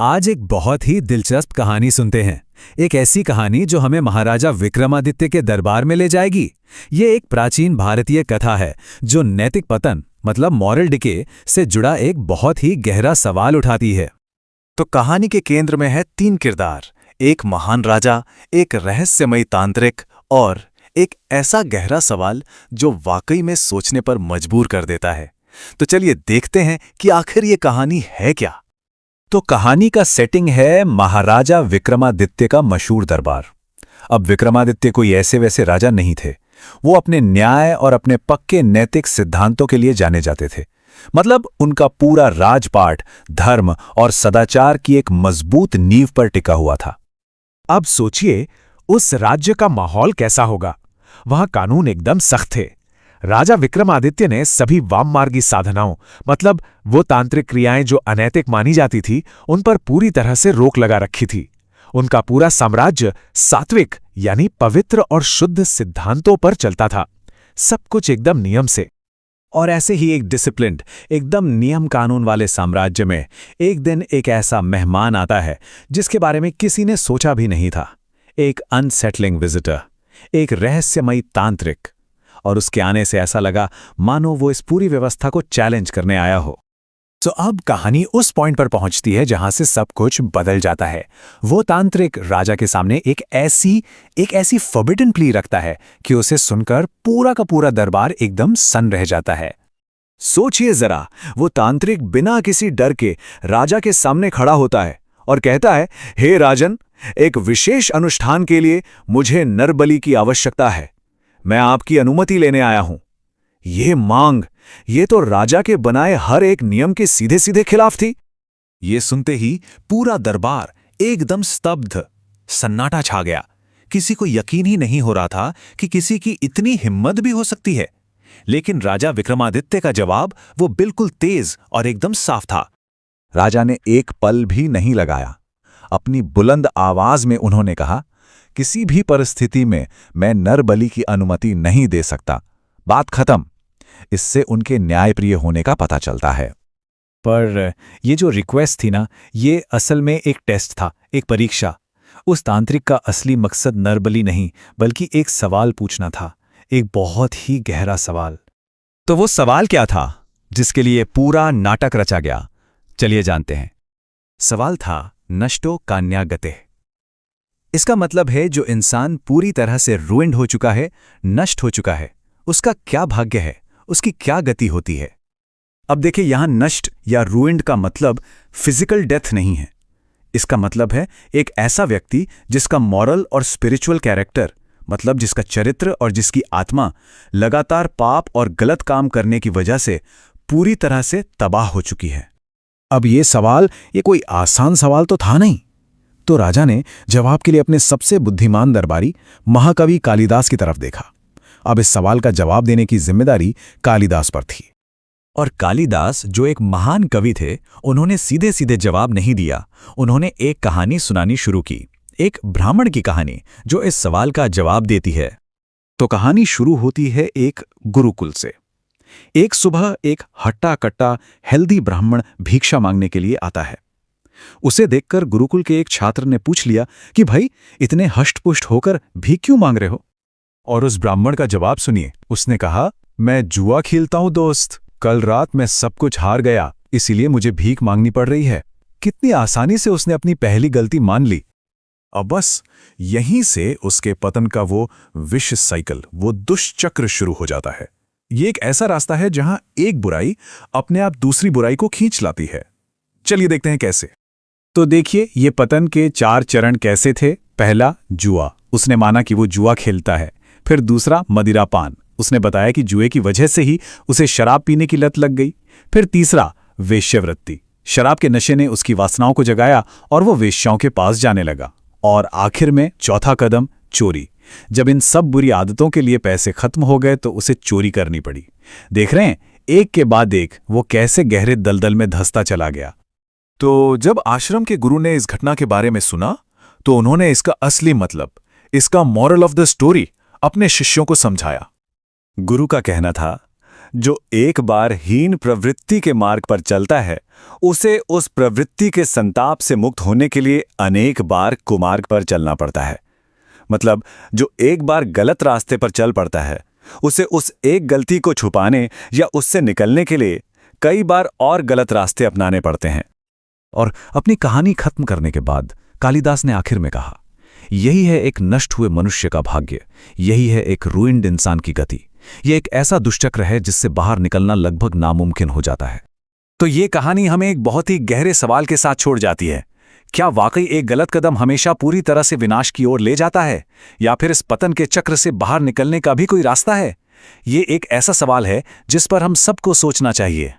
आज एक बहुत ही दिलचस्प कहानी सुनते हैं। एक ऐसी कहानी जो हमें महाराजा विक्रमादित्य के दरबार में ले जाएगी। ये एक प्राचीन भारतीय कथा है जो नैतिक पतन मतलब मॉरल डिके से जुड़ा एक बहुत ही गहरा सवाल उठाती है। तो कहानी के केंद्र में है 3 किरदार, एक महान राजा, एक रहस्यमयी तांत्रिक और एक ऐसा गहरा सवाल जो वाकई में सोचने पर मजबूर कर देता है। तो चलिए देखते हैं कि आखिर ये कहानी है क्या। तो कहानी का सेटिंग है महाराजा विक्रमादित्य का मशहूर दरबार। अब विक्रमादित्य कोई ऐसे वैसे राजा नहीं थे। वो अपने न्याय और अपने पक्के नैतिक सिद्धांतों के लिए जाने जाते थे। मतलब उनका पूरा राजपाट धर्म और सदाचार की एक मजबूत नींव पर टिका हुआ था। अब सोचिए उस राज्य का माहौल कैसा होगा। वहां कानून एकदम सख्त थे। राजा विक्रमादित्य ने सभी वाममार्गी साधनाओं मतलब वो तांत्रिक क्रियाएं जो अनैतिक मानी जाती थी उन पर पूरी तरह से रोक लगा रखी थी। उनका पूरा साम्राज्य सात्विक यानी पवित्र और शुद्ध सिद्धांतों पर चलता था। सब कुछ एकदम नियम से। और ऐसे ही एक डिसिप्लिन्ड एकदम नियम कानून वाले साम्राज्य में एक दिन एक ऐसा मेहमान आता है जिसके बारे में किसी ने सोचा भी नहीं था। एक अनसेटलिंग विजिटर, एक रहस्यमयी तांत्रिक। और उसके आने से ऐसा लगा मानो वो इस पूरी व्यवस्था को चैलेंज करने आया हो। तो अब कहानी उस पॉइंट पर पहुंचती है जहां से सब कुछ बदल जाता है। वो तांत्रिक राजा के सामने एक ऐसी फॉरबिडन प्ली रखता है कि उसे सुनकर पूरा का पूरा दरबार एकदम सन्न रह जाता है। सोचिए जरा, वो तांत्रिक बिना किसी डर के राजा के सामने खड़ा होता है और कहता है, हे राजन, एक विशेष अनुष्ठान के लिए मुझे नरबलि की आवश्यकता है। मैं आपकी अनुमति लेने आया हूं। ये तो राजा के बनाए हर एक नियम के सीधे सीधे खिलाफ थी। ये सुनते ही पूरा दरबार एकदम स्तब्ध, सन्नाटा छा गया। किसी को यकीन ही नहीं हो रहा था कि किसी की इतनी हिम्मत भी हो सकती है। लेकिन राजा विक्रमादित्य का जवाब वो बिल्कुल तेज और एकदम साफ था। राजा ने एक पल भी नहीं लगाया। अपनी बुलंद आवाज में उन्होंने कहा, किसी भी परिस्थिति में मैं नरबलि की अनुमति नहीं दे सकता। बात खत्म। इससे उनके न्यायप्रिय होने का पता चलता है। पर ये जो रिक्वेस्ट थी ना, ये असल में एक टेस्ट था, एक परीक्षा। उस तांत्रिक का असली मकसद नरबलि नहीं बल्कि एक सवाल पूछना था, एक बहुत ही गहरा सवाल। तो वो सवाल क्या था जिसके लिए पूरा नाटक रचा गया? चलिए जानते हैं। सवाल था नष्टो कान्यागते। इसका मतलब है जो इंसान पूरी तरह से रूइंड हो चुका है, नष्ट हो चुका है, उसका क्या भाग्य है, उसकी क्या गति होती है। अब देखिए, यहां नष्ट या रूइंड का मतलब फिजिकल डेथ नहीं है। इसका मतलब है एक ऐसा व्यक्ति जिसका मॉरल और स्पिरिचुअल कैरेक्टर मतलब जिसका चरित्र और जिसकी आत्मा लगातार पाप और गलत काम करने की वजह से पूरी तरह से तबाह हो चुकी है। अब ये कोई आसान सवाल तो था नहीं। तो राजा ने जवाब के लिए अपने सबसे बुद्धिमान दरबारी महाकवि कालिदास की तरफ देखा। अब इस सवाल का जवाब देने की जिम्मेदारी कालिदास पर थी। और कालिदास जो एक महान कवि थे, उन्होंने सीधे सीधे जवाब नहीं दिया। उन्होंने एक कहानी सुनानी शुरू की, एक ब्राह्मण की कहानी जो इस सवाल का जवाब देती है। तो कहानी शुरू होती है एक गुरुकुल से। एक सुबह एक हट्टा कट्टा हेल्दी ब्राह्मण भिक्षा मांगने के लिए आता है। उसे देखकर गुरुकुल के एक छात्र ने पूछ लिया कि भाई, इतने हष्टपुष्ट होकर भीख क्यों मांग रहे हो? और उस ब्राह्मण का जवाब सुनिए। उसने कहा, मैं जुआ खेलता हूं दोस्त। कल रात मैं सब कुछ हार गया, इसीलिए मुझे भीख मांगनी पड़ रही है। कितनी आसानी से उसने अपनी पहली गलती मान ली। अब बस यहीं से उसके पतन का वो विष साइकिल, वो दुष्चक्र शुरू हो जाता है। ये एक ऐसा रास्ता है जहां एक बुराई अपने आप दूसरी बुराई को खींच लाती है। चलिए देखते हैं कैसे। तो देखिए, ये पतन के 4 चरण कैसे थे। पहला, जुआ। उसने माना कि वो जुआ खेलता है। फिर दूसरा, मदिरापान। उसने बताया कि जुए की वजह से ही उसे शराब पीने की लत लग गई। फिर तीसरा, वेश्यावृत्ति। शराब के नशे ने उसकी वासनाओं को जगाया और वो वेश्याओं के पास जाने लगा। और आखिर में चौथा कदम, चोरी। जब इन सब बुरी आदतों के लिए पैसे खत्म हो गए तो उसे चोरी करनी पड़ी। देख रहे हैं, एक के बाद एक वो कैसे गहरे दलदल में धंसता चला गया। तो जब आश्रम के गुरु ने इस घटना के बारे में सुना तो उन्होंने इसका असली मतलब, इसका मॉरल ऑफ द स्टोरी अपने शिष्यों को समझाया। गुरु का कहना था, जो एक बार हीन प्रवृत्ति के मार्ग पर चलता है, उसे उस प्रवृत्ति के संताप से मुक्त होने के लिए अनेक बार कुमार्ग पर चलना पड़ता है। मतलब जो एक बार गलत रास्ते पर चल पड़ता है, उसे उस एक गलती को छुपाने या उससे निकलने के लिए कई बार और गलत रास्ते अपनाने पड़ते हैं। और अपनी कहानी खत्म करने के बाद कालिदास ने आखिर में कहा, यही है एक नष्ट हुए मनुष्य का भाग्य, यही है एक रूइंड इंसान की गति। यह एक ऐसा दुष्चक्र है जिससे बाहर निकलना लगभग नामुमकिन हो जाता है। तो ये कहानी हमें एक बहुत ही गहरे सवाल के साथ छोड़ जाती है। क्या वाकई एक गलत कदम हमेशा पूरी तरह से विनाश की ओर ले जाता है, या फिर इस पतन के चक्र से बाहर निकलने का भी कोई रास्ता है? ये एक ऐसा सवाल है जिस पर हम सबको सोचना चाहिए।